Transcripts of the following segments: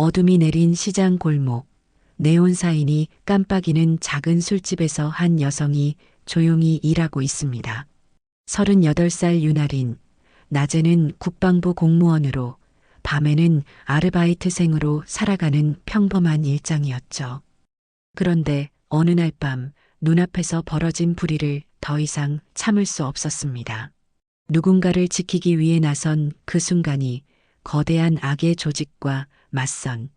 어둠이 내린 시장 골목, 네온 사인이 깜빡이는 작은 술집에서 한 여성이 조용히 일하고 있습니다. 38살 윤아린, 낮에는 국방부 공무원으로, 밤에는 아르바이트생으로 살아가는 평범한 일상이었죠. 그런데 어느 날 밤 눈앞에서 벌어진 불의를 더 이상 참을 수 없었습니다. 누군가를 지키기 위해 나선 그 순간이 거대한 악의 조직과 맞선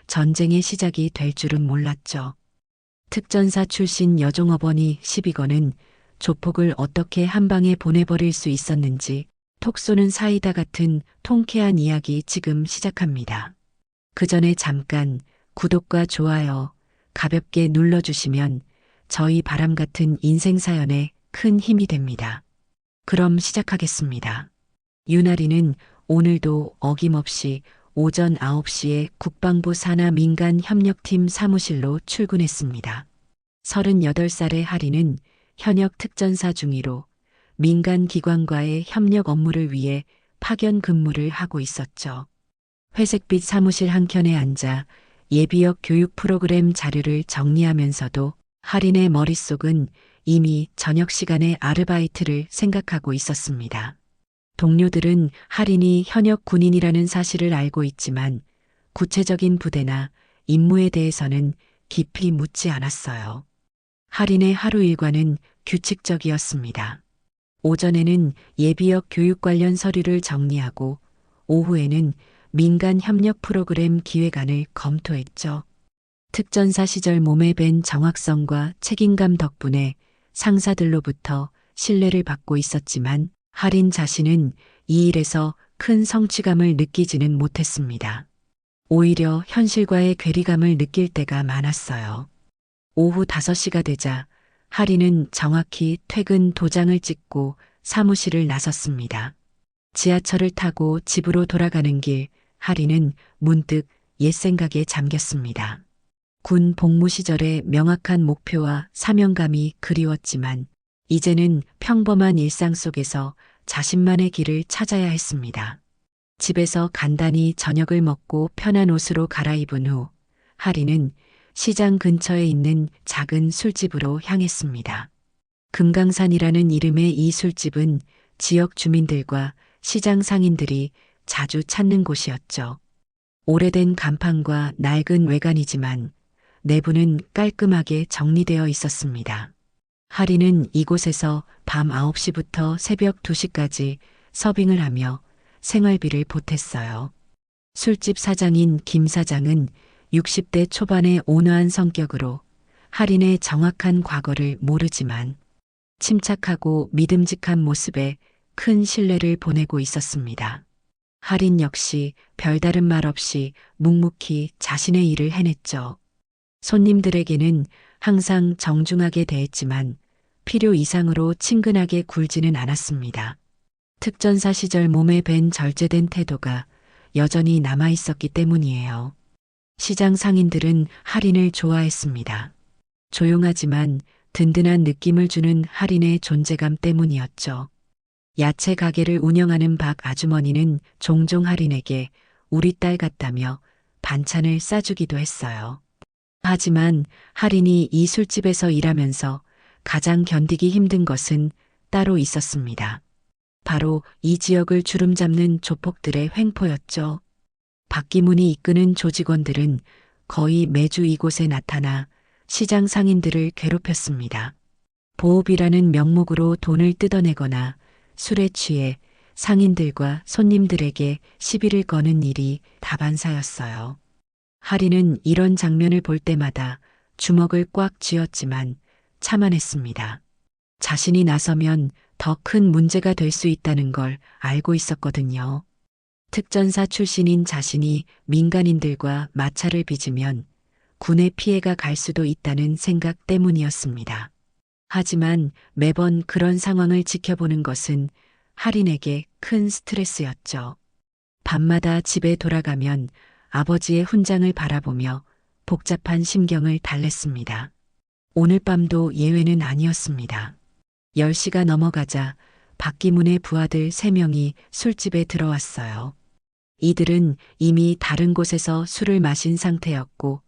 전쟁의 시작이 될 줄은 몰랐죠. 특전사 출신 여종업원이 시비거는 조폭을 어떻게 한 방에 보내버릴 수 있었는지 톡 쏘는 사이다 같은 통쾌한 이야기 지금 시작합니다. 그 전에 잠깐 구독과 좋아요 가볍게 눌러주시면 저희 바람 같은 인생 사연에 큰 힘이 됩니다. 그럼 시작하겠습니다. 윤아리는 오늘도 어김없이 오전 9시에 국방부 산하 민간협력팀 사무실로 출근했습니다. 38살의 하리는 현역 특전사 중위로 민간기관과의 협력 업무를 위해 파견 근무를 하고 있었죠. 회색빛 사무실 한켠에 앉아 예비역 교육 프로그램 자료를 정리하면서도 하린의 머릿속은 이미 저녁 시간에 아르바이트를 생각하고 있었습니다. 동료들은 하린이 현역 군인이라는 사실을 알고 있지만 구체적인 부대나 임무에 대해서는 깊이 묻지 않았어요. 하린의 하루 일과는 규칙적이었습니다. 오전에는 예비역 교육 관련 서류를 정리하고 오후에는 민간 협력 프로그램 기획안을 검토했죠. 특전사 시절 몸에 밴 정확성과 책임감 덕분에 상사들로부터 신뢰를 받고 있었지만 하린 자신은 이 일에서 큰 성취감을 느끼지는 못했습니다. 오히려 현실과의 괴리감을 느낄 때가 많았어요. 오후 5시가 되자 하린은 정확히 퇴근 도장을 찍고 사무실을 나섰습니다. 지하철을 타고 집으로 돌아가는 길, 하린은 문득 옛 생각에 잠겼습니다. 군 복무 시절의 명확한 목표와 사명감이 그리웠지만 이제는 평범한 일상 속에서 자신만의 길을 찾아야 했습니다. 집에서 간단히 저녁을 먹고 편한 옷으로 갈아입은 후 하리는 시장 근처에 있는 작은 술집으로 향했습니다. 금강산이라는 이름의 이 술집은 지역 주민들과 시장 상인들이 자주 찾는 곳이었죠. 오래된 간판과 낡은 외관이지만 내부는 깔끔하게 정리되어 있었습니다. 하리는 이곳에서 밤 9시부터 새벽 2시까지 서빙을 하며 생활비를 보탰어요. 술집 사장인 김 사장은 60대 초반의 온화한 성격으로 하린의 정확한 과거를 모르지만 침착하고 믿음직한 모습에 큰 신뢰를 보내고 있었습니다. 하린 역시 별다른 말 없이 묵묵히 자신의 일을 해냈죠. 손님들에게는 항상 정중하게 대했지만 필요 이상으로 친근하게 굴지는 않았습니다. 특전사 시절 몸에 밴 절제된 태도가 여전히 남아 있었기 때문이에요. 시장 상인들은 하린을 좋아했습니다. 조용하지만 든든한 느낌을 주는 하린의 존재감 때문이었죠. 야채 가게를 운영하는 박 아주머니는 종종 하린에게 우리 딸 같다며 반찬을 싸주기도 했어요. 하지만 하린이 이 술집에서 일하면서 가장 견디기 힘든 것은 따로 있었습니다. 바로 이 지역을 주름잡는 조폭들의 횡포였죠. 박기문이 이끄는 조직원들은 거의 매주 이곳에 나타나 시장 상인들을 괴롭혔습니다. 보호비라는 명목으로 돈을 뜯어내거나 술에 취해 상인들과 손님들에게 시비를 거는 일이 다반사였어요. 하리는 이런 장면을 볼 때마다 주먹을 꽉 쥐었지만 참아냈습니다. 자신이 나서면 더 큰 문제가 될 수 있다는 걸 알고 있었거든요. 특전사 출신인 자신이 민간인들과 마찰을 빚으면 군에 피해가 갈 수도 있다는 생각 때문이었습니다. 하지만 매번 그런 상황을 지켜보는 것은 하린에게 큰 스트레스였죠. 밤마다 집에 돌아가면 아버지의 훈장을 바라보며 복잡한 심경을 달랬습니다. 오늘 밤도 예외는 아니었습니다. 10시가 넘어가자 박기문의 부하들 3명이 술집에 들어왔어요. 이들은 이미 다른 곳에서 술을 마신 상태였고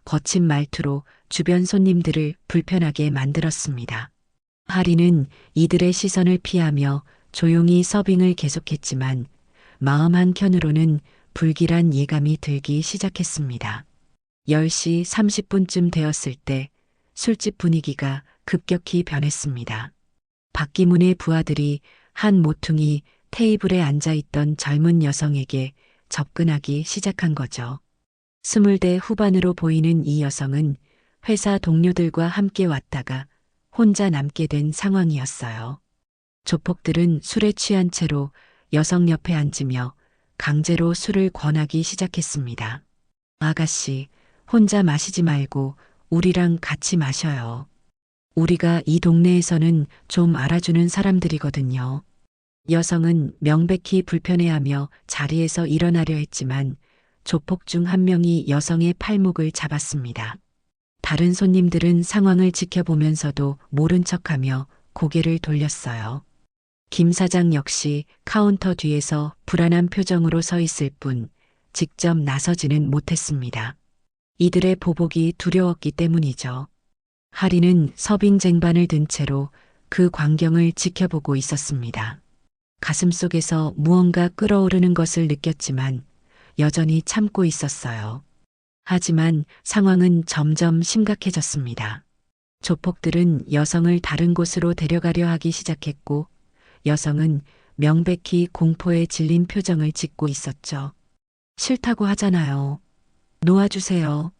거친 말투로 주변 손님들을 불편하게 만들었습니다. 하리는 이들의 시선을 피하며 조용히 서빙을 계속했지만 마음 한켠으로는 불길한 예감이 들기 시작했습니다. 10시 30분쯤 되었을 때 술집 분위기가 급격히 변했습니다. 박기문의 부하들이 한 모퉁이 테이블에 앉아있던 젊은 여성에게 접근하기 시작한 거죠. 20대 후반으로 보이는 이 여성은 회사 동료들과 함께 왔다가 혼자 남게 된 상황이었어요. 조폭들은 술에 취한 채로 여성 옆에 앉으며 강제로 술을 권하기 시작했습니다. 아가씨, 혼자 마시지 말고 우리랑 같이 마셔요. 우리가 이 동네에서는 좀 알아주는 사람들이거든요. 여성은 명백히 불편해하며 자리에서 일어나려 했지만 조폭 중 한 명이 여성의 팔목을 잡았습니다. 다른 손님들은 상황을 지켜보면서도 모른 척하며 고개를 돌렸어요. 김 사장 역시 카운터 뒤에서 불안한 표정으로 서 있을 뿐 직접 나서지는 못했습니다. 이들의 보복이 두려웠기 때문이죠. 하리는 서빙 쟁반을 든 채로 그 광경을 지켜보고 있었습니다. 가슴속에서 무언가 끓어오르는 것을 느꼈지만 여전히 참고 있었어요. 하지만 상황은 점점 심각해졌습니다. 조폭들은 여성을 다른 곳으로 데려가려 하기 시작했고 여성은 명백히 공포에 질린 표정을 짓고 있었죠. 싫다고 하잖아요. 놓아주세요.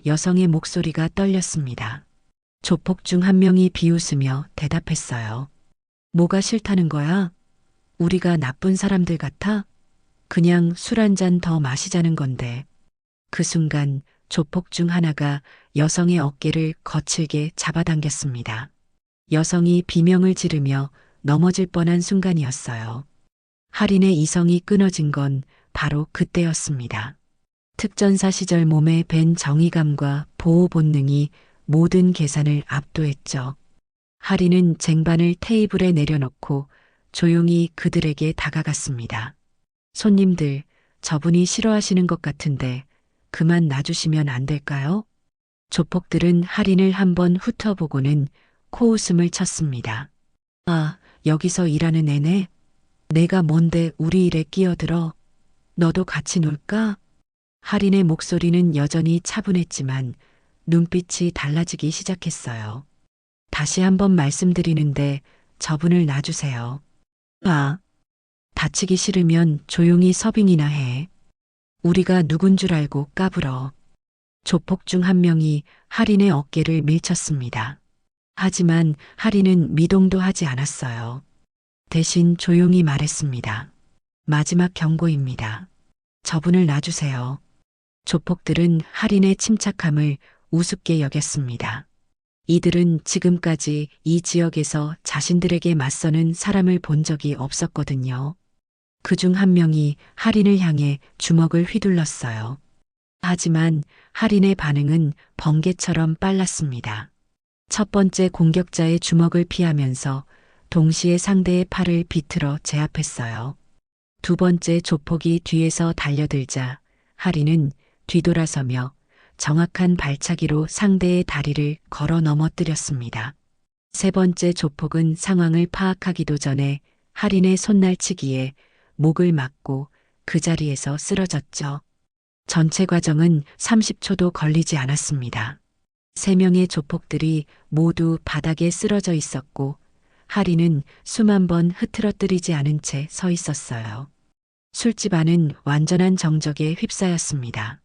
여성의 목소리가 떨렸습니다. 조폭 중 한 명이 비웃으며 대답했어요. 뭐가 싫다는 거야? 우리가 나쁜 사람들 같아? 그냥 술 한 잔 더 마시자는 건데. 그 순간 조폭 중 하나가 여성의 어깨를 거칠게 잡아당겼습니다. 여성이 비명을 지르며 넘어질 뻔한 순간이었어요. 할인의 이성이 끊어진 건 바로 그때였습니다. 특전사 시절 몸에 밴 정의감과 보호 본능이 모든 계산을 압도했죠. 할인은 쟁반을 테이블에 내려놓고 조용히 그들에게 다가갔습니다. 손님들, 저분이 싫어하시는 것 같은데 그만 놔주시면 안 될까요? 조폭들은 할인을 한번 훑어보고는 코웃음을 쳤습니다. 아, 여기서 일하는 애네? 내가 뭔데 우리 일에 끼어들어? 너도 같이 놀까? 할인의 목소리는 여전히 차분했지만 눈빛이 달라지기 시작했어요. 다시 한번 말씀드리는데 저분을 놔주세요. 아, 다치기 싫으면 조용히 서빙이나 해. 우리가 누군 줄 알고 까불어. 조폭 중 한 명이 할인의 어깨를 밀쳤습니다. 하지만 할인은 미동도 하지 않았어요. 대신 조용히 말했습니다. 마지막 경고입니다. 저분을 놔주세요. 조폭들은 할인의 침착함을 우습게 여겼습니다. 이들은 지금까지 이 지역에서 자신들에게 맞서는 사람을 본 적이 없었거든요. 그중 한 명이 할인을 향해 주먹을 휘둘렀어요. 하지만 할인의 반응은 번개처럼 빨랐습니다. 첫 번째 공격자의 주먹을 피하면서 동시에 상대의 팔을 비틀어 제압했어요. 두 번째 조폭이 뒤에서 달려들자 할인은 뒤돌아서며 정확한 발차기로 상대의 다리를 걸어 넘어뜨렸습니다. 세 번째 조폭은 상황을 파악하기도 전에 할인의 손날치기에 목을 맞고 그 자리에서 쓰러졌죠. 전체 과정은 30초도 걸리지 않았습니다. 세 명의 조폭들이 모두 바닥에 쓰러져 있었고 할인은 수만 번 흐트러뜨리지 않은 채 서 있었어요. 술집 안은 완전한 정적에 휩싸였습니다.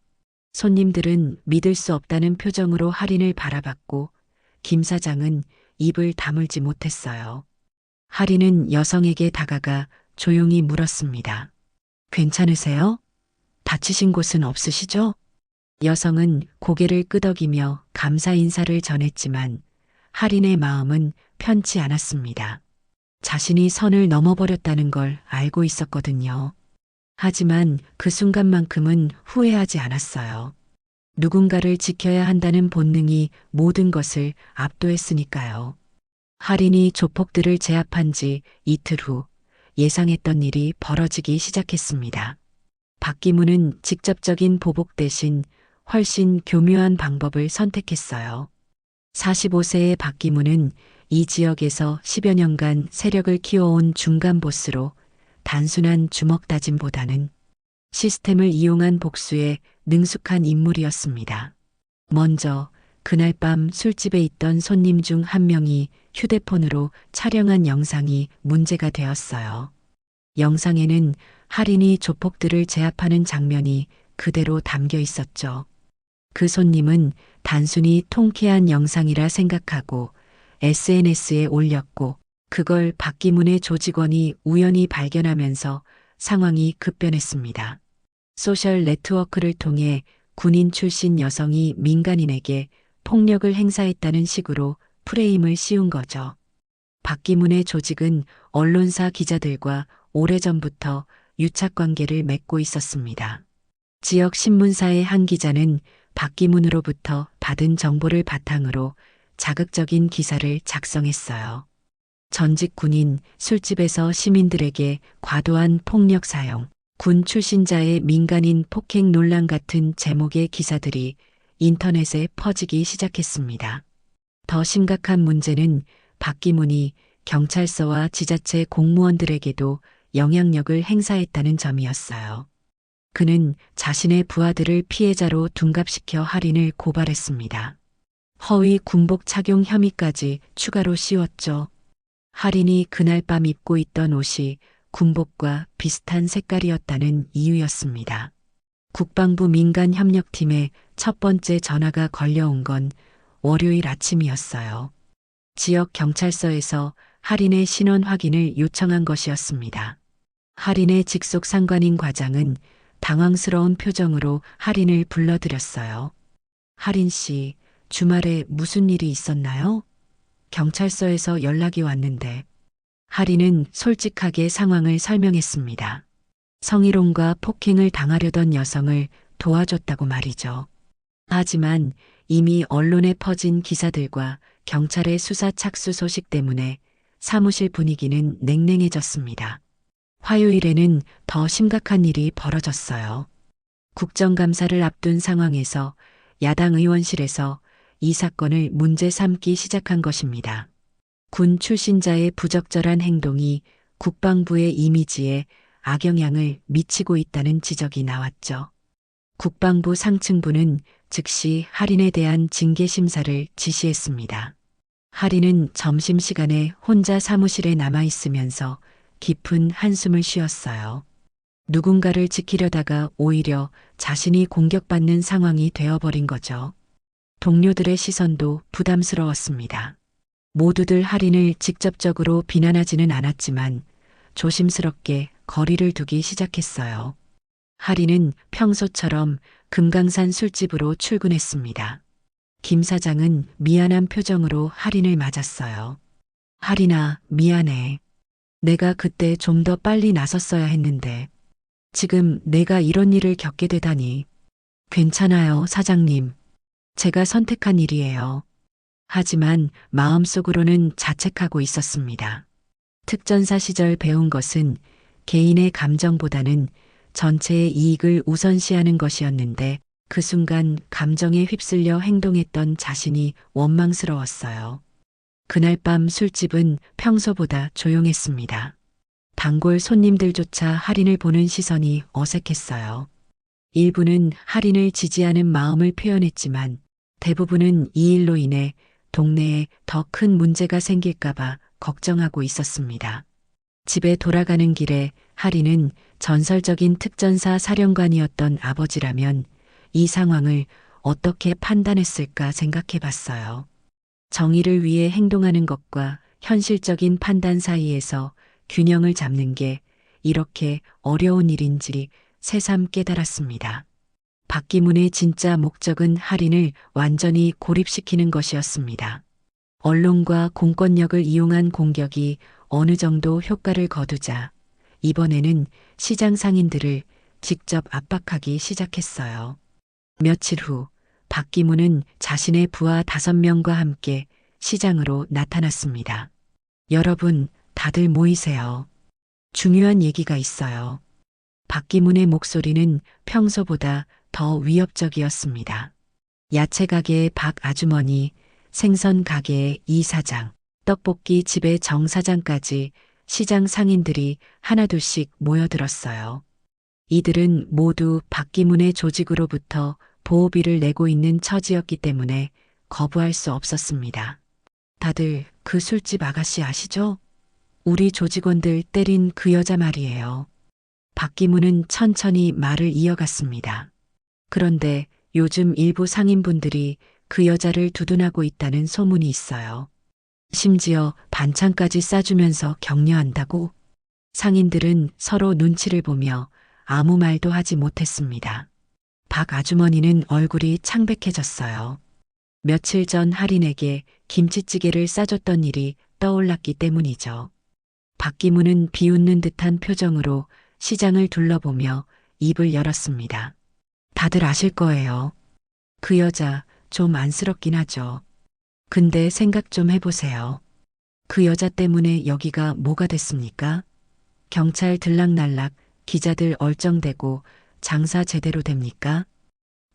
손님들은 믿을 수 없다는 표정으로 할인을 바라봤고 김 사장은 입을 다물지 못했어요. 할인은 여성에게 다가가 조용히 물었습니다. 괜찮으세요? 다치신 곳은 없으시죠? 여성은 고개를 끄덕이며 감사 인사를 전했지만 할인의 마음은 편치 않았습니다. 자신이 선을 넘어버렸다는 걸 알고 있었거든요. 하지만 그 순간만큼은 후회하지 않았어요. 누군가를 지켜야 한다는 본능이 모든 것을 압도했으니까요. 할인이 조폭들을 제압한 지 이틀 후 예상했던 일이 벌어지기 시작했습니다. 박기문은 직접적인 보복 대신 훨씬 교묘한 방법을 선택했어요. 45세의 박기문은 이 지역에서 10여 년간 세력을 키워온 중간 보스로 단순한 주먹 다짐보다는 시스템을 이용한 복수에 능숙한 인물이었습니다. 먼저 그날 밤 술집에 있던 손님 중 한 명이 휴대폰으로 촬영한 영상이 문제가 되었어요. 영상에는 할인이 조폭들을 제압하는 장면이 그대로 담겨 있었죠. 그 손님은 단순히 통쾌한 영상이라 생각하고 SNS에 올렸고 그걸 박기문의 조직원이 우연히 발견하면서 상황이 급변했습니다. 소셜 네트워크를 통해 군인 출신 여성이 민간인에게 폭력을 행사했다는 식으로 프레임을 씌운 거죠. 박기문의 조직은 언론사 기자들과 오래전부터 유착관계를 맺고 있었습니다. 지역 신문사의 한 기자는 박기문으로부터 받은 정보를 바탕으로 자극적인 기사를 작성했어요. 전직 군인, 술집에서 시민들에게 과도한 폭력 사용, 군 출신자의 민간인 폭행 논란 같은 제목의 기사들이 인터넷에 퍼지기 시작했습니다. 더 심각한 문제는 박기문이 경찰서와 지자체 공무원들에게도 영향력을 행사했다는 점이었어요. 그는 자신의 부하들을 피해자로 둔갑시켜 할인을 고발했습니다. 허위 군복 착용 혐의까지 추가로 씌웠죠. 할인이 그날 밤 입고 있던 옷이 군복과 비슷한 색깔이었다는 이유였습니다. 국방부 민간협력팀에 첫 번째 전화가 걸려온 건 월요일 아침이었어요. 지역 경찰서에서 할인의 신원 확인을 요청한 것이었습니다. 할인의 직속 상관인 과장은 당황스러운 표정으로 할인을 불러들였어요. 할인 씨, 주말에 무슨 일이 있었나요? 경찰서에서 연락이 왔는데. 할인은 솔직하게 상황을 설명했습니다. 성희롱과 폭행을 당하려던 여성을 도와줬다고 말이죠. 하지만 이미 언론에 퍼진 기사들과 경찰의 수사 착수 소식 때문에 사무실 분위기는 냉랭해졌습니다. 화요일에는 더 심각한 일이 벌어졌어요. 국정감사를 앞둔 상황에서 야당 의원실에서 이 사건을 문제 삼기 시작한 것입니다. 군 출신자의 부적절한 행동이 국방부의 이미지에 악영향을 미치고 있다는 지적이 나왔죠. 국방부 상층부는 즉시 할인에 대한 징계 심사를 지시했습니다. 할인은 점심시간에 혼자 사무실에 남아 있으면서 깊은 한숨을 쉬었어요. 누군가를 지키려다가 오히려 자신이 공격받는 상황이 되어버린 거죠. 동료들의 시선도 부담스러웠습니다. 모두들 할인을 직접적으로 비난하지는 않았지만 조심스럽게 거리를 두기 시작했어요. 할인은 평소처럼 금강산 술집으로 출근했습니다. 김 사장은 미안한 표정으로 할인을 맞았어요. 할인아, 미안해. 내가 그때 좀 더 빨리 나섰어야 했는데 지금 내가 이런 일을 겪게 되다니. 괜찮아요, 사장님. 제가 선택한 일이에요. 하지만 마음속으로는 자책하고 있었습니다. 특전사 시절 배운 것은 개인의 감정보다는 전체의 이익을 우선시하는 것이었는데 그 순간 감정에 휩쓸려 행동했던 자신이 원망스러웠어요. 그날 밤 술집은 평소보다 조용했습니다. 단골 손님들조차 할인을 보는 시선이 어색했어요. 일부는 할인을 지지하는 마음을 표현했지만 대부분은 이 일로 인해 동네에 더 큰 문제가 생길까봐 걱정하고 있었습니다. 집에 돌아가는 길에 할인은 전설적인 특전사 사령관이었던 아버지라면 이 상황을 어떻게 판단했을까 생각해 봤어요. 정의를 위해 행동하는 것과 현실적인 판단 사이에서 균형을 잡는 게 이렇게 어려운 일인지 새삼 깨달았습니다. 박기문의 진짜 목적은 할인을 완전히 고립시키는 것이었습니다. 언론과 공권력을 이용한 공격이 어느 정도 효과를 거두자 이번에는 시장 상인들을 직접 압박하기 시작했어요. 며칠 후 박기문은 자신의 부하 5명과 함께 시장으로 나타났습니다. 여러분, 다들 모이세요. 중요한 얘기가 있어요. 박기문의 목소리는 평소보다 더 위협적이었습니다. 야채 가게의 박 아주머니, 생선 가게의 이 사장, 떡볶이 집의 정 사장까지 시장 상인들이 하나둘씩 모여들었어요. 이들은 모두 박기문의 조직으로부터 보호비를 내고 있는 처지였기 때문에 거부할 수 없었습니다. 다들 그 술집 아가씨 아시죠? 우리 조직원들 때린 그 여자 말이에요. 박기문은 천천히 말을 이어갔습니다. 그런데 요즘 일부 상인분들이 그 여자를 두둔하고 있다는 소문이 있어요. 심지어 반찬까지 싸주면서 격려한다고? 상인들은 서로 눈치를 보며 아무 말도 하지 못했습니다. 박 아주머니는 얼굴이 창백해졌어요. 며칠 전 할인에게 김치찌개를 싸줬던 일이 떠올랐기 때문이죠. 박기문은 비웃는 듯한 표정으로 시장을 둘러보며 입을 열었습니다. 다들 아실 거예요. 그 여자 좀 안쓰럽긴 하죠. 근데 생각 좀 해보세요. 그 여자 때문에 여기가 뭐가 됐습니까? 경찰 들락날락, 기자들 얼쩡대고 장사 제대로 됩니까?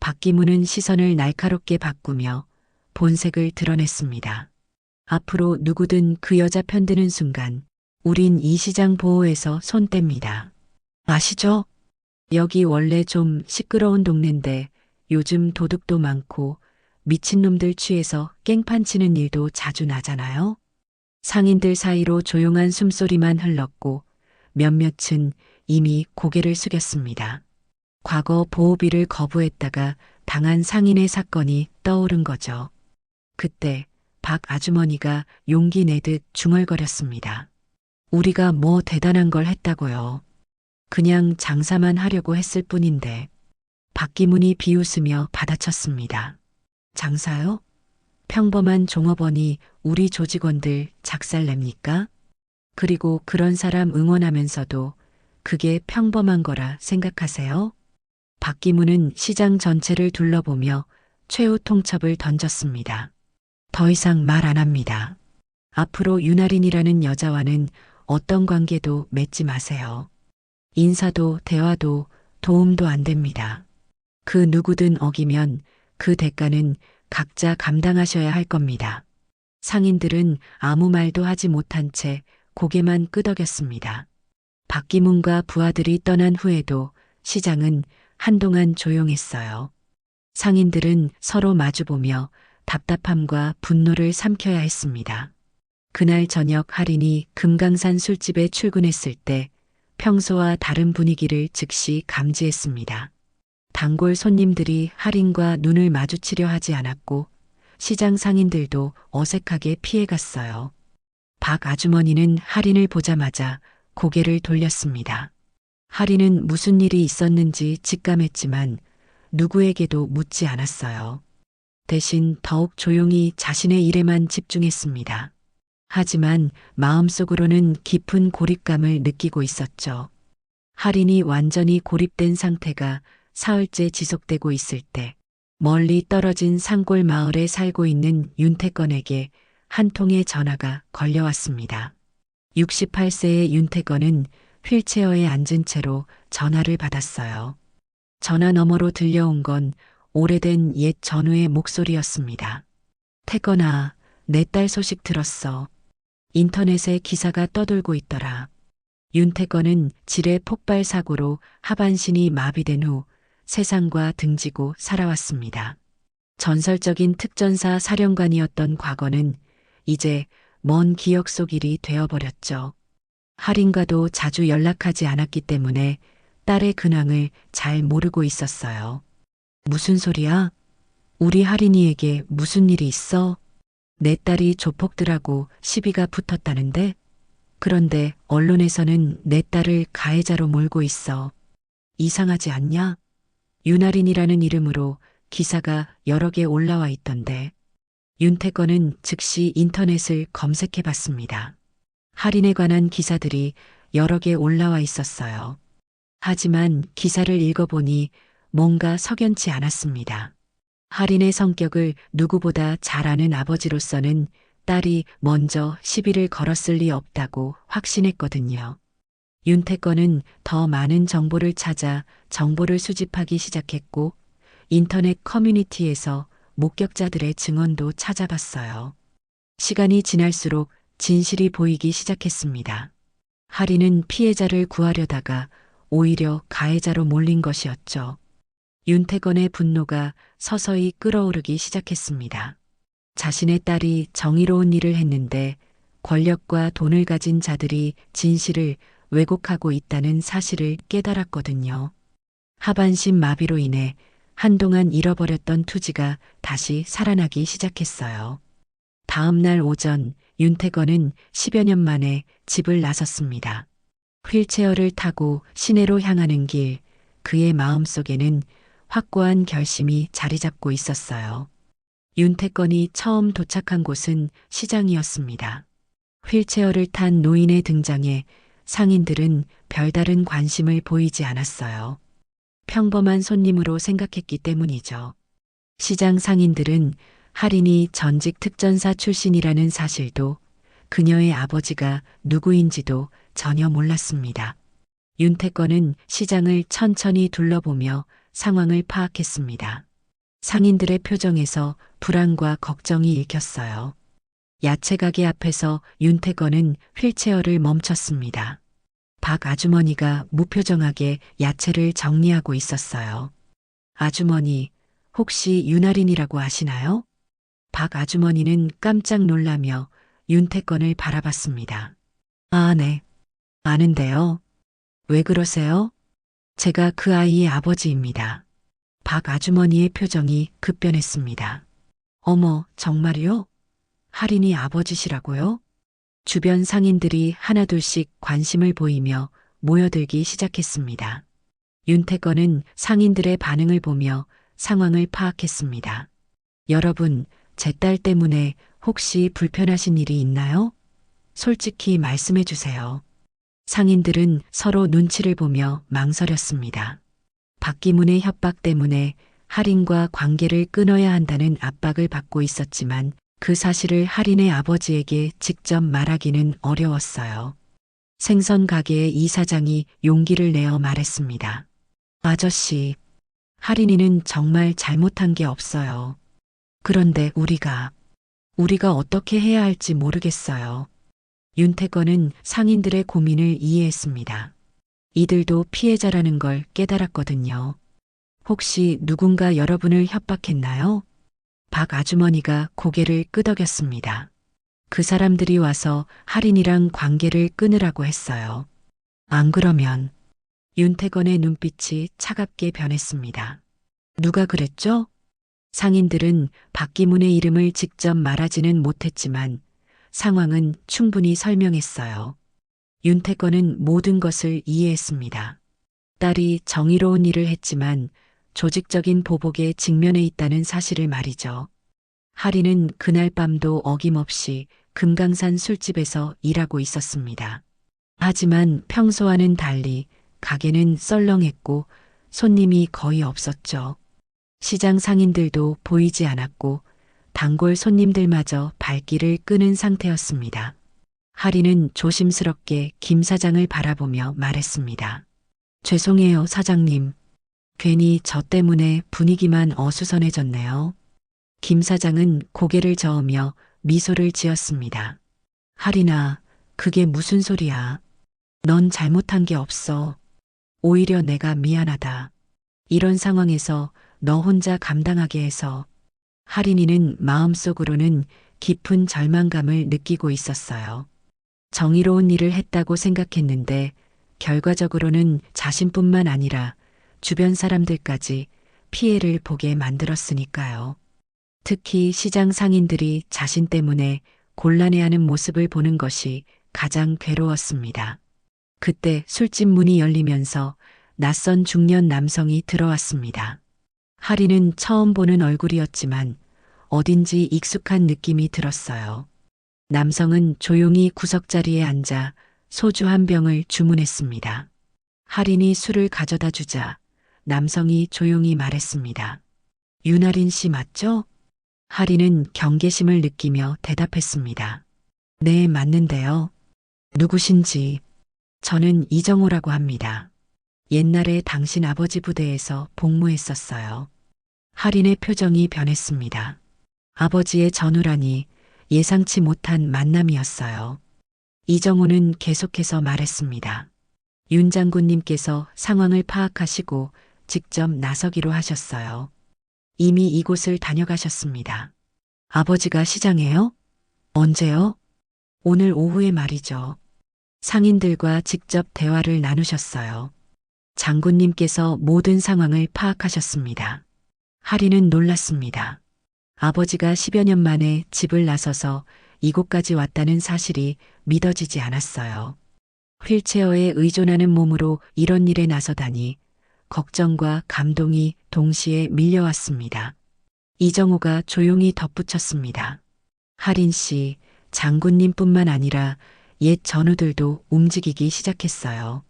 박기문은 시선을 날카롭게 바꾸며 본색을 드러냈습니다. 앞으로 누구든 그 여자 편드는 순간 우린 이 시장 보호에서 손 뗍니다. 아시죠? 여기 원래 좀 시끄러운 동네인데 요즘 도둑도 많고 미친놈들 취해서 깽판 치는 일도 자주 나잖아요. 상인들 사이로 조용한 숨소리만 흘렀고 몇몇은 이미 고개를 숙였습니다. 과거 보호비를 거부했다가 당한 상인의 사건이 떠오른 거죠. 그때 박 아주머니가 용기 내듯 중얼거렸습니다. 우리가 뭐 대단한 걸 했다고요. 그냥 장사만 하려고 했을 뿐인데. 박기문이 비웃으며 받아쳤습니다. 장사요? 평범한 종업원이 우리 조직원들 작살냅니까? 그리고 그런 사람 응원하면서도 그게 평범한 거라 생각하세요? 박기문은 시장 전체를 둘러보며 최후 통첩을 던졌습니다. 더 이상 말 안 합니다. 앞으로 윤아린이라는 여자와는 어떤 관계도 맺지 마세요. 인사도 대화도 도움도 안 됩니다. 그 누구든 어기면 그 대가는 각자 감당하셔야 할 겁니다. 상인들은 아무 말도 하지 못한 채 고개만 끄덕였습니다. 박기문과 부하들이 떠난 후에도 시장은 한동안 조용했어요. 상인들은 서로 마주보며 답답함과 분노를 삼켜야 했습니다. 그날 저녁 할인이 금강산 술집에 출근했을 때 평소와 다른 분위기를 즉시 감지했습니다. 단골 손님들이 할인과 눈을 마주치려 하지 않았고 시장 상인들도 어색하게 피해갔어요. 박 아주머니는 할인을 보자마자 고개를 돌렸습니다. 할인은 무슨 일이 있었는지 직감했지만 누구에게도 묻지 않았어요. 대신 더욱 조용히 자신의 일에만 집중했습니다. 하지만 마음속으로는 깊은 고립감을 느끼고 있었죠. 할인이 완전히 고립된 상태가 사흘째 지속되고 있을 때 멀리 떨어진 산골 마을에 살고 있는 윤태건에게 한 통의 전화가 걸려왔습니다. 68세의 윤태건은 휠체어에 앉은 채로 전화를 받았어요. 전화 너머로 들려온 건 오래된 옛 전우의 목소리였습니다. 태건아, 내 딸 소식 들었어. 인터넷에 기사가 떠돌고 있더라. 윤태건은 지뢰 폭발 사고로 하반신이 마비된 후 세상과 등지고 살아왔습니다. 전설적인 특전사 사령관이었던 과거는 이제 먼 기억 속 일이 되어버렸죠. 할인과도 자주 연락하지 않았기 때문에 딸의 근황을 잘 모르고 있었어요. 무슨 소리야? 우리 할인이에게 무슨 일이 있어? 내 딸이 조폭들하고 시비가 붙었다는데? 그런데 언론에서는 내 딸을 가해자로 몰고 있어. 이상하지 않냐? 윤아린이라는 이름으로 기사가 여러 개 올라와 있던데. 윤태건은 즉시 인터넷을 검색해 봤습니다. 할인에 관한 기사들이 여러 개 올라와 있었어요. 하지만 기사를 읽어보니 뭔가 석연치 않았습니다. 할인의 성격을 누구보다 잘 아는 아버지로서는 딸이 먼저 시비를 걸었을 리 없다고 확신했거든요. 윤태권은 더 많은 정보를 찾아 정보를 수집하기 시작했고 인터넷 커뮤니티에서 목격자들의 증언도 찾아봤어요. 시간이 지날수록 진실이 보이기 시작했습니다. 하리는 피해자를 구하려다가 오히려 가해자로 몰린 것이었죠. 윤태건의 분노가 서서히 끓어오르기 시작했습니다. 자신의 딸이 정의로운 일을 했는데 권력과 돈을 가진 자들이 진실을 왜곡하고 있다는 사실을 깨달았거든요. 하반신 마비로 인해 한동안 잃어버렸던 투지가 다시 살아나기 시작했어요. 다음 날 오전 윤태건은 10여 년 만에 집을 나섰습니다. 휠체어를 타고 시내로 향하는 길, 그의 마음속에는 확고한 결심이 자리 잡고 있었어요. 윤태건이 처음 도착한 곳은 시장이었습니다. 휠체어를 탄 노인의 등장에 상인들은 별다른 관심을 보이지 않았어요. 평범한 손님으로 생각했기 때문이죠. 시장 상인들은 할인이 전직 특전사 출신이라는 사실도 그녀의 아버지가 누구인지도 전혀 몰랐습니다. 윤태권은 시장을 천천히 둘러보며 상황을 파악했습니다. 상인들의 표정에서 불안과 걱정이 읽혔어요. 야채 가게 앞에서 윤태권은 휠체어를 멈췄습니다. 박 아주머니가 무표정하게 야채를 정리하고 있었어요. 아주머니, 혹시 윤아린이라고 아시나요? 박 아주머니는 깜짝 놀라며 윤태권을 바라봤습니다. 아, 네. 아는데요. 왜 그러세요? 제가 그 아이의 아버지입니다. 박 아주머니의 표정이 급변했습니다. 어머, 정말요? 할인이 아버지시라고요? 주변 상인들이 하나둘씩 관심을 보이며 모여들기 시작했습니다. 윤태권은 상인들의 반응을 보며 상황을 파악했습니다. 여러분, 제 딸 때문에 혹시 불편하신 일이 있나요? 솔직히 말씀해 주세요. 상인들은 서로 눈치를 보며 망설였습니다. 박기문의 협박 때문에 할인과 관계를 끊어야 한다는 압박을 받고 있었지만 그 사실을 할인의 아버지에게 직접 말하기는 어려웠어요. 생선 가게의 이사장이 용기를 내어 말했습니다. 아저씨, 할인이는 정말 잘못한 게 없어요. 그런데 우리가 어떻게 해야 할지 모르겠어요. 윤태권은 상인들의 고민을 이해했습니다. 이들도 피해자라는 걸 깨달았거든요. 혹시 누군가 여러분을 협박했나요? 박 아주머니가 고개를 끄덕였습니다. 그 사람들이 와서 할인이랑 관계를 끊으라고 했어요. 안 그러면 윤태건의 눈빛이 차갑게 변했습니다. 누가 그랬죠? 상인들은 박기문의 이름을 직접 말하지는 못했지만 상황은 충분히 설명했어요. 윤태건은 모든 것을 이해했습니다. 딸이 정의로운 일을 했지만 조직적인 보복에 직면해 있다는 사실을 말이죠. 할인은 그날 밤도 어김없이 금강산 술집에서 일하고 있었습니다. 하지만 평소와는 달리 가게는 썰렁했고 손님이 거의 없었죠. 시장 상인들도 보이지 않았고 단골 손님들마저 발길을 끄는 상태였습니다. 할인은 조심스럽게 김 사장을 바라보며 말했습니다. 죄송해요, 사장님. 괜히 저 때문에 분위기만 어수선해졌네요. 김 사장은 고개를 저으며 미소를 지었습니다. 할인아, 그게 무슨 소리야. 넌 잘못한 게 없어. 오히려 내가 미안하다. 이런 상황에서 너 혼자 감당하게 해서. 할인이는 마음속으로는 깊은 절망감을 느끼고 있었어요. 정의로운 일을 했다고 생각했는데 결과적으로는 자신뿐만 아니라 주변 사람들까지 피해를 보게 만들었으니까요. 특히 시장 상인들이 자신 때문에 곤란해하는 모습을 보는 것이 가장 괴로웠습니다. 그때 술집 문이 열리면서 낯선 중년 남성이 들어왔습니다. 할인은 처음 보는 얼굴이었지만 어딘지 익숙한 느낌이 들었어요. 남성은 조용히 구석자리에 앉아 소주 한 병을 주문했습니다. 할인이 술을 가져다 주자 남성이 조용히 말했습니다. 윤아린 씨 맞죠? 할인은 경계심을 느끼며 대답했습니다. 네, 맞는데요. 누구신지 저는 이정호라고 합니다. 옛날에 당신 아버지 부대에서 복무했었어요. 할인의 표정이 변했습니다. 아버지의 전우라니 예상치 못한 만남이었어요. 이정호는 계속해서 말했습니다. 윤 장군님께서 상황을 파악하시고 직접 나서기로 하셨어요. 이미 이곳을 다녀가셨습니다. 아버지가 시장에요? 언제요? 오늘 오후에 말이죠. 상인들과 직접 대화를 나누셨어요. 장군님께서 모든 상황을 파악하셨습니다. 하리는 놀랐습니다. 아버지가 10여 년 만에 집을 나서서 이곳까지 왔다는 사실이 믿어지지 않았어요. 휠체어에 의존하는 몸으로 이런 일에 나서다니 걱정과 감동이 동시에 밀려왔습니다. 이정호가 조용히 덧붙였습니다. 할인 씨, 장군님뿐만 아니라 옛 전우들도 움직이기 시작했어요.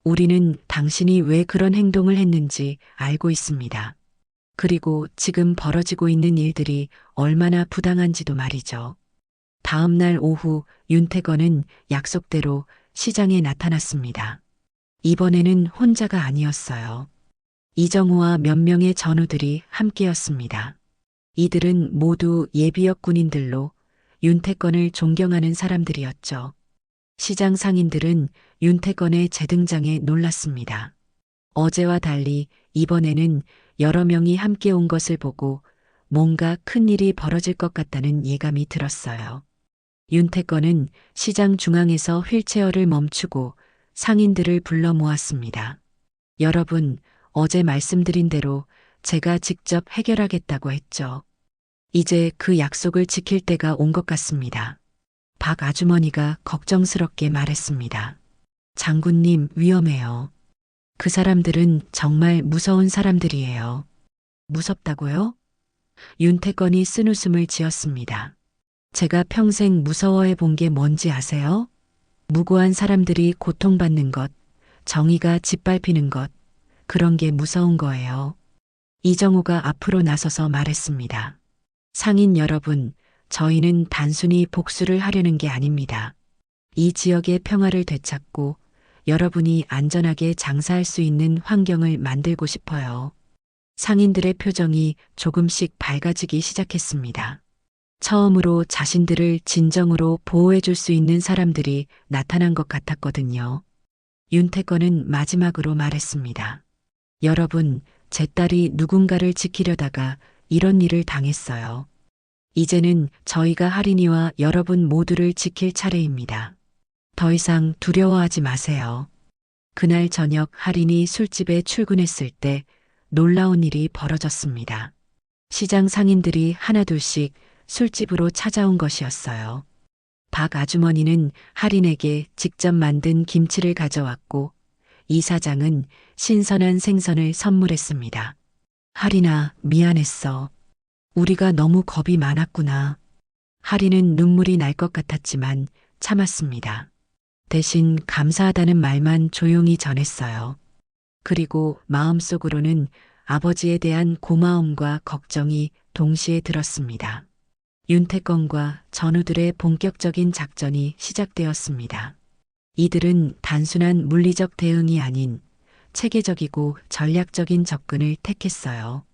우리는 당신이 왜 그런 행동을 했는지 알고 있습니다. 그리고 지금 벌어지고 있는 일들이 얼마나 부당한지도 말이죠. 다음 날 오후 윤태건은 약속대로 시장에 나타났습니다. 이번에는 혼자가 아니었어요. 이정호와 몇 명의 전우들이 함께였습니다. 이들은 모두 예비역 군인들로 윤태건을 존경하는 사람들이었죠. 시장 상인들은 윤태건의 재등장에 놀랐습니다. 어제와 달리 이번에는 여러 명이 함께 온 것을 보고 뭔가 큰 일이 벌어질 것 같다는 예감이 들었어요. 윤태건은 시장 중앙에서 휠체어를 멈추고 상인들을 불러 모았습니다. 여러분, 어제 말씀드린 대로 제가 직접 해결하겠다고 했죠. 이제 그 약속을 지킬 때가 온 것 같습니다. 박 아주머니가 걱정스럽게 말했습니다. 장군님, 위험해요. 그 사람들은 정말 무서운 사람들이에요. 무섭다고요? 윤태건이 쓴웃음을 지었습니다. 제가 평생 무서워해 본 게 뭔지 아세요? 무고한 사람들이 고통받는 것, 정의가 짓밟히는 것, 그런 게 무서운 거예요. 이정호가 앞으로 나서서 말했습니다. 상인 여러분, 저희는 단순히 복수를 하려는 게 아닙니다. 이 지역의 평화를 되찾고 여러분이 안전하게 장사할 수 있는 환경을 만들고 싶어요. 상인들의 표정이 조금씩 밝아지기 시작했습니다. 처음으로 자신들을 진정으로 보호해 줄 수 있는 사람들이 나타난 것 같았거든요. 윤태건은 마지막으로 말했습니다. 여러분, 제 딸이 누군가를 지키려다가 이런 일을 당했어요. 이제는 저희가 할인이와 여러분 모두를 지킬 차례입니다. 더 이상 두려워하지 마세요. 그날 저녁 할인이 술집에 출근했을 때 놀라운 일이 벌어졌습니다. 시장 상인들이 하나둘씩 술집으로 찾아온 것이었어요. 박 아주머니는 할인에게 직접 만든 김치를 가져왔고 이 사장은 신선한 생선을 선물했습니다. 할인아, 미안했어. 우리가 너무 겁이 많았구나. 할인은 눈물이 날 것 같았지만 참았습니다. 대신 감사하다는 말만 조용히 전했어요. 그리고 마음속으로는 아버지에 대한 고마움과 걱정이 동시에 들었습니다. 윤태건과 전우들의 본격적인 작전이 시작되었습니다. 이들은 단순한 물리적 대응이 아닌 체계적이고 전략적인 접근을 택했어요.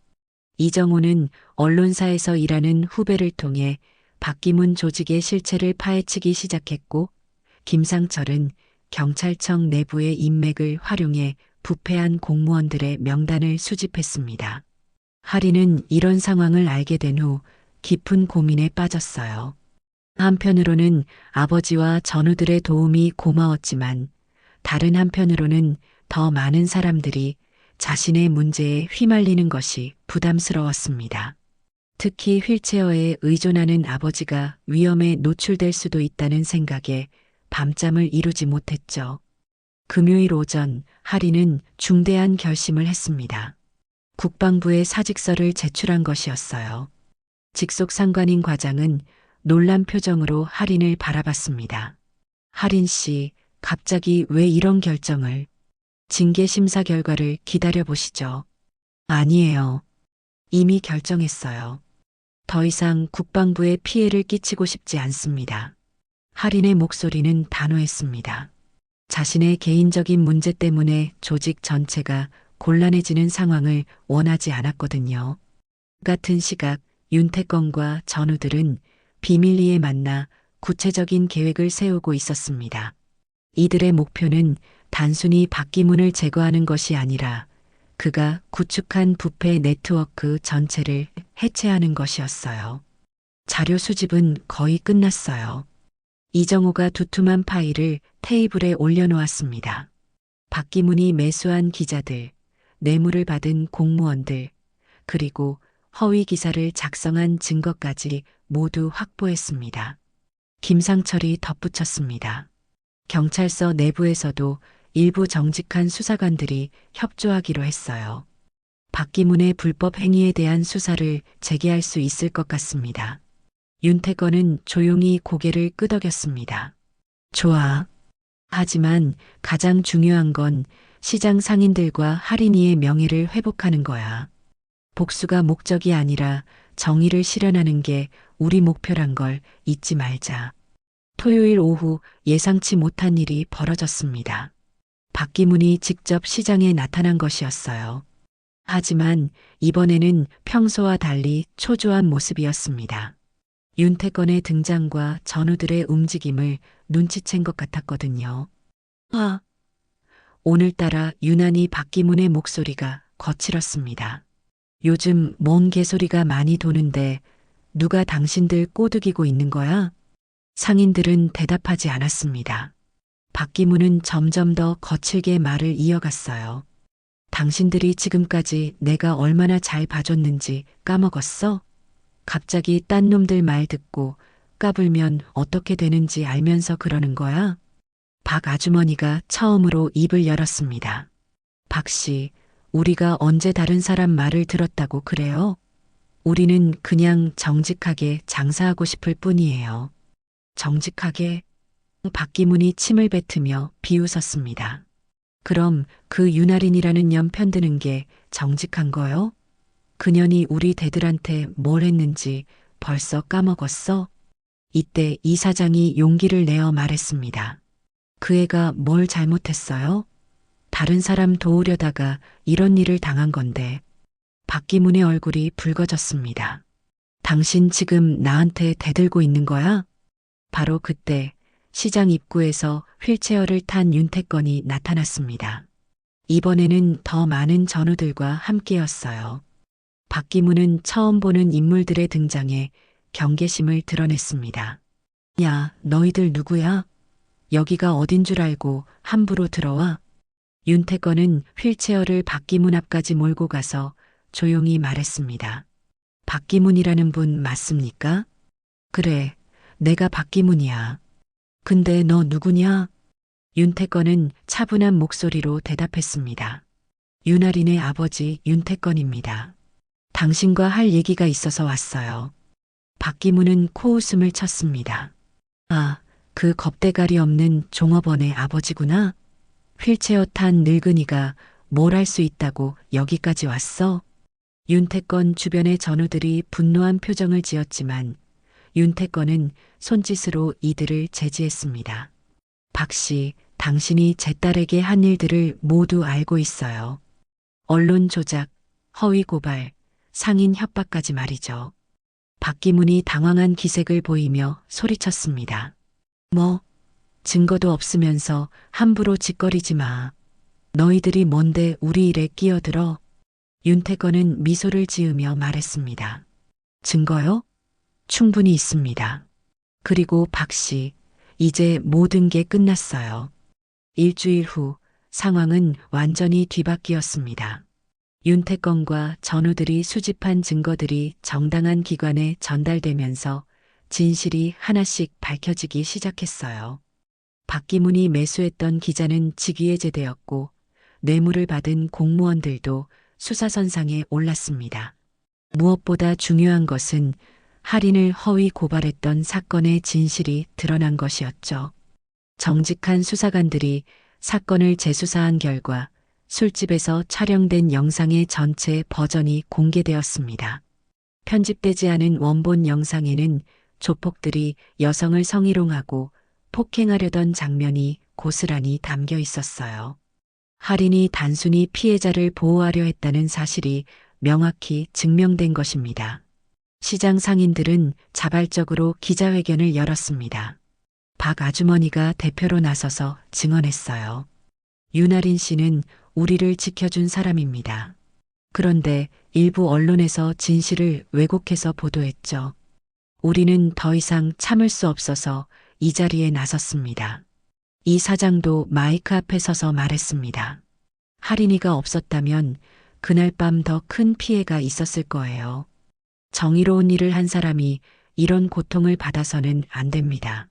이정호는 언론사에서 일하는 후배를 통해 박기문 조직의 실체를 파헤치기 시작했고, 김상철은 경찰청 내부의 인맥을 활용해 부패한 공무원들의 명단을 수집했습니다. 하리는 이런 상황을 알게 된 후 깊은 고민에 빠졌어요. 한편으로는 아버지와 전우들의 도움이 고마웠지만 다른 한편으로는 더 많은 사람들이 자신의 문제에 휘말리는 것이 부담스러웠습니다. 특히 휠체어에 의존하는 아버지가 위험에 노출될 수도 있다는 생각에 밤잠을 이루지 못했죠. 금요일 오전 하리는 중대한 결심을 했습니다. 국방부에 사직서를 제출한 것이었어요. 직속 상관인 과장은 놀란 표정으로 할인을 바라봤습니다. 할인 씨, 갑자기 왜 이런 결정을? 징계 심사 결과를 기다려보시죠. 아니에요. 이미 결정했어요. 더 이상 국방부에 피해를 끼치고 싶지 않습니다. 할인의 목소리는 단호했습니다. 자신의 개인적인 문제 때문에 조직 전체가 곤란해지는 상황을 원하지 않았거든요. 같은 시각 윤태권과 전우들은 비밀리에 만나 구체적인 계획을 세우고 있었습니다. 이들의 목표는 단순히 박기문을 제거하는 것이 아니라 그가 구축한 부패 네트워크 전체를 해체하는 것이었어요. 자료 수집은 거의 끝났어요. 이정호가 두툼한 파일을 테이블에 올려놓았습니다. 박기문이 매수한 기자들, 뇌물을 받은 공무원들, 그리고 허위 기사를 작성한 증거까지 모두 확보했습니다. 김상철이 덧붙였습니다. 경찰서 내부에서도 일부 정직한 수사관들이 협조하기로 했어요. 박기문의 불법 행위에 대한 수사를 재개할 수 있을 것 같습니다. 윤태권은 조용히 고개를 끄덕였습니다. 좋아. 하지만 가장 중요한 건 시장 상인들과 할인이의 명예를 회복하는 거야. 복수가 목적이 아니라 정의를 실현하는 게 우리 목표란 걸 잊지 말자. 토요일 오후 예상치 못한 일이 벌어졌습니다. 박기문이 직접 시장에 나타난 것이었어요. 하지만 이번에는 평소와 달리 초조한 모습이었습니다. 윤태권의 등장과 전우들의 움직임을 눈치챈 것 같았거든요. 오늘따라 유난히 박기문의 목소리가 거칠었습니다. 요즘 뭔 개소리가 많이 도는데 누가 당신들 꼬드기고 있는 거야? 상인들은 대답하지 않았습니다. 박기문은 점점 더 거칠게 말을 이어갔어요. 당신들이 지금까지 내가 얼마나 잘 봐줬는지 까먹었어? 갑자기 딴 놈들 말 듣고 까불면 어떻게 되는지 알면서 그러는 거야? 박 아주머니가 처음으로 입을 열었습니다. 박 씨, 우리가 언제 다른 사람 말을 들었다고 그래요? 우리는 그냥 정직하게 장사하고 싶을 뿐이에요. 정직하게? 박기문이 침을 뱉으며 비웃었습니다. 그럼 그 윤아린이라는 년 편드는 게 정직한 거요? 그년이 우리 대들한테 뭘 했는지 벌써 까먹었어? 이때 이 사장이 용기를 내어 말했습니다. 그 애가 뭘 잘못했어요? 다른 사람 도우려다가 이런 일을 당한 건데. 박기문의 얼굴이 붉어졌습니다. 당신 지금 나한테 대들고 있는 거야? 바로 그때 시장 입구에서 휠체어를 탄 윤태권이 나타났습니다. 이번에는 더 많은 전우들과 함께였어요. 박기문은 처음 보는 인물들의 등장에 경계심을 드러냈습니다. 야, 너희들 누구야? 여기가 어딘 줄 알고 함부로 들어와? 윤태권은 휠체어를 박기문 앞까지 몰고 가서 조용히 말했습니다. 박기문이라는 분 맞습니까? 그래, 내가 박기문이야. 근데 너 누구냐? 윤태권은 차분한 목소리로 대답했습니다. 윤아린의 아버지 윤태권입니다. 당신과 할 얘기가 있어서 왔어요. 박기문은 코웃음을 쳤습니다. 아, 그 겁대가리 없는 종업원의 아버지구나. 휠체어 탄 늙은이가 뭘 할 수 있다고 여기까지 왔어? 윤태권 주변의 전우들이 분노한 표정을 지었지만 윤태권은 손짓으로 이들을 제지했습니다. 박 씨, 당신이 제 딸에게 한 일들을 모두 알고 있어요. 언론 조작, 허위 고발, 상인 협박까지 말이죠. 박기문이 당황한 기색을 보이며 소리쳤습니다. 뭐, 증거도 없으면서 함부로 짓거리지 마. 너희들이 뭔데 우리 일에 끼어들어? 윤태권은 미소를 지으며 말했습니다. 증거요? 충분히 있습니다. 그리고 박 씨, 이제 모든 게 끝났어요. 일주일 후 상황은 완전히 뒤바뀌었습니다. 윤태권과 전우들이 수집한 증거들이 정당한 기관에 전달되면서 진실이 하나씩 밝혀지기 시작했어요. 박기문이 매수했던 기자는 직위에 제되었고 뇌물을 받은 공무원들도 수사선상에 올랐습니다. 무엇보다 중요한 것은 할인을 허위 고발했던 사건의 진실이 드러난 것이었죠. 정직한 수사관들이 사건을 재수사한 결과 술집에서 촬영된 영상의 전체 버전이 공개되었습니다. 편집되지 않은 원본 영상에는 조폭들이 여성을 성희롱하고 폭행하려던 장면이 고스란히 담겨 있었어요. 할인이 단순히 피해자를 보호하려 했다는 사실이 명확히 증명된 것입니다. 시장 상인들은 자발적으로 기자회견을 열었습니다. 박 아주머니가 대표로 나서서 증언했어요. 윤아린 씨는 우리를 지켜준 사람입니다. 그런데 일부 언론에서 진실을 왜곡해서 보도했죠. 우리는 더 이상 참을 수 없어서 이 자리에 나섰습니다. 이 사장도 마이크 앞에 서서 말했습니다. 할인이가 없었다면 그날 밤 더 큰 피해가 있었을 거예요. 정의로운 일을 한 사람이 이런 고통을 받아서는 안 됩니다.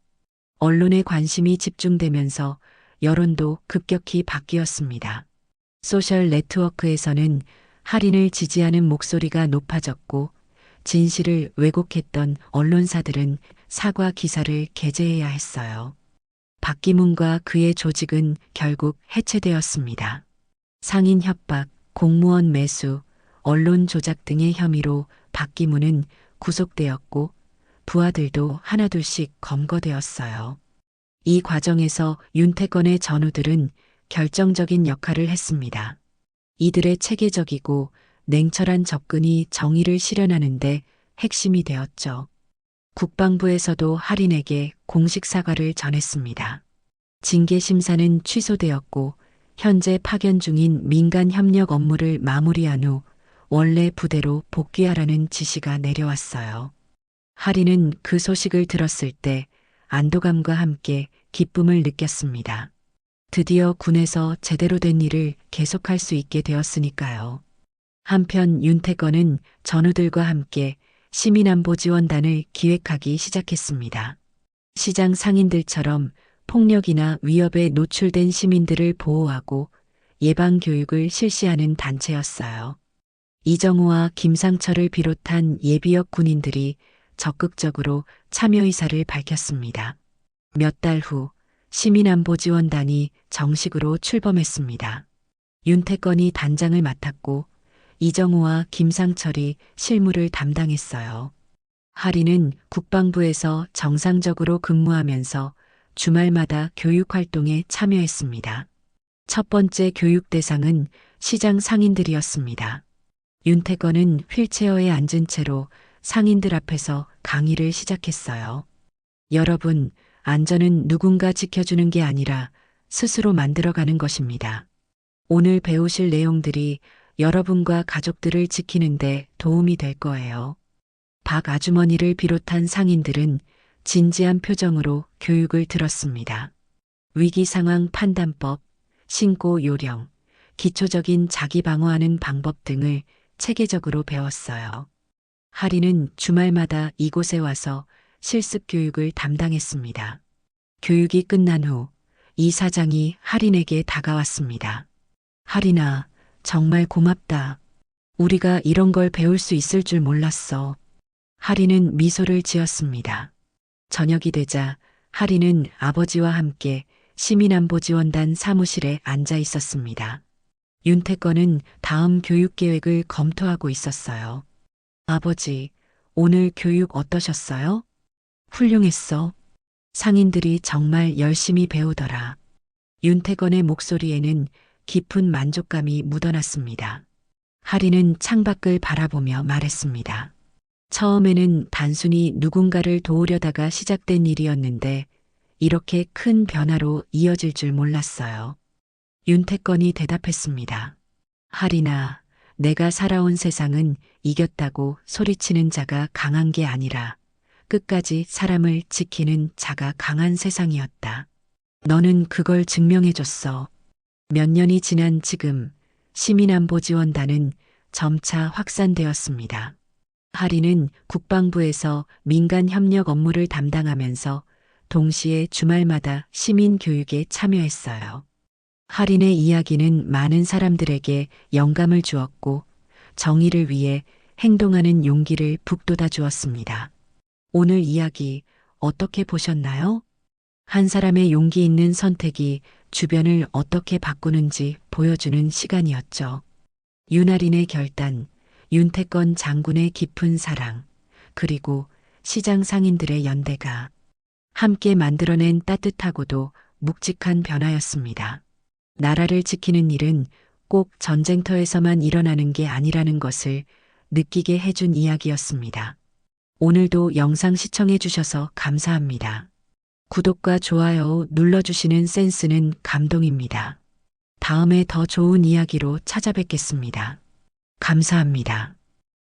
언론의 관심이 집중되면서 여론도 급격히 바뀌었습니다. 소셜 네트워크에서는 할인을 지지하는 목소리가 높아졌고 진실을 왜곡했던 언론사들은 사과 기사를 게재해야 했어요. 박기문과 그의 조직은 결국 해체되었습니다. 상인 협박, 공무원 매수, 언론 조작 등의 혐의로 박기문은 구속되었고 부하들도 하나둘씩 검거되었어요. 이 과정에서 윤태권의 전우들은 결정적인 역할을 했습니다. 이들의 체계적이고 냉철한 접근이 정의를 실현하는데 핵심이 되었죠. 국방부에서도 할인에게 공식 사과를 전했습니다. 징계 심사는 취소되었고 현재 파견 중인 민간 협력 업무를 마무리한 후 원래 부대로 복귀하라는 지시가 내려왔어요. 할인은 그 소식을 들었을 때 안도감과 함께 기쁨을 느꼈습니다. 드디어 군에서 제대로 된 일을 계속할 수 있게 되었으니까요. 한편 윤태권은 전우들과 함께 시민안보지원단을 기획하기 시작했습니다. 시장 상인들처럼 폭력이나 위협에 노출된 시민들을 보호하고 예방교육을 실시하는 단체였어요. 이정우와 김상철을 비롯한 예비역 군인들이 적극적으로 참여 의사를 밝혔습니다. 몇 달 후 시민안보지원단이 정식으로 출범했습니다. 윤태권이 단장을 맡았고 이정우와 김상철이 실무를 담당했어요. 할인은 국방부에서 정상적으로 근무하면서 주말마다 교육활동에 참여했습니다. 첫 번째 교육 대상은 시장 상인들이었습니다. 윤태권은 휠체어에 앉은 채로 상인들 앞에서 강의를 시작했어요. 여러분, 안전은 누군가 지켜주는 게 아니라 스스로 만들어가는 것입니다. 오늘 배우실 내용들이 여러분과 가족들을 지키는데 도움이 될 거예요. 박 아주머니를 비롯한 상인들은 진지한 표정으로 교육을 들었습니다. 위기 상황 판단법, 신고 요령, 기초적인 자기 방어하는 방법 등을 체계적으로 배웠어요. 할인은 주말마다 이곳에 와서 실습 교육을 담당했습니다. 교육이 끝난 후 이 사장이 할인에게 다가왔습니다. 할인아, 정말 고맙다. 우리가 이런 걸 배울 수 있을 줄 몰랐어. 할인은 미소를 지었습니다. 저녁이 되자 할인은 아버지와 함께 시민안보지원단 사무실에 앉아 있었습니다. 윤태권은 다음 교육 계획을 검토하고 있었어요. 아버지, 오늘 교육 어떠셨어요? 훌륭했어. 상인들이 정말 열심히 배우더라. 윤태권의 목소리에는 깊은 만족감이 묻어났습니다. 할인은 창밖을 바라보며 말했습니다. 처음에는 단순히 누군가를 도우려다가 시작된 일이었는데 이렇게 큰 변화로 이어질 줄 몰랐어요. 윤태권이 대답했습니다. 할인아, 내가 살아온 세상은 이겼다고 소리치는 자가 강한 게 아니라 끝까지 사람을 지키는 자가 강한 세상이었다. 너는 그걸 증명해줬어. 몇 년이 지난 지금 시민안보지원단은 점차 확산되었습니다. 할인은 국방부에서 민간 협력 업무를 담당하면서 동시에 주말마다 시민 교육에 참여했어요. 할인의 이야기는 많은 사람들에게 영감을 주었고 정의를 위해 행동하는 용기를 북돋아 주었습니다. 오늘 이야기 어떻게 보셨나요? 한 사람의 용기 있는 선택이 주변을 어떻게 바꾸는지 보여주는 시간이었죠. 윤아린의 결단, 윤태권 장군의 깊은 사랑, 그리고 시장 상인들의 연대가 함께 만들어낸 따뜻하고도 묵직한 변화였습니다. 나라를 지키는 일은 꼭 전쟁터에서만 일어나는 게 아니라는 것을 느끼게 해준 이야기였습니다. 오늘도 영상 시청해 주셔서 감사합니다. 구독과 좋아요 눌러주시는 센스는 감동입니다. 다음에 더 좋은 이야기로 찾아뵙겠습니다. 감사합니다.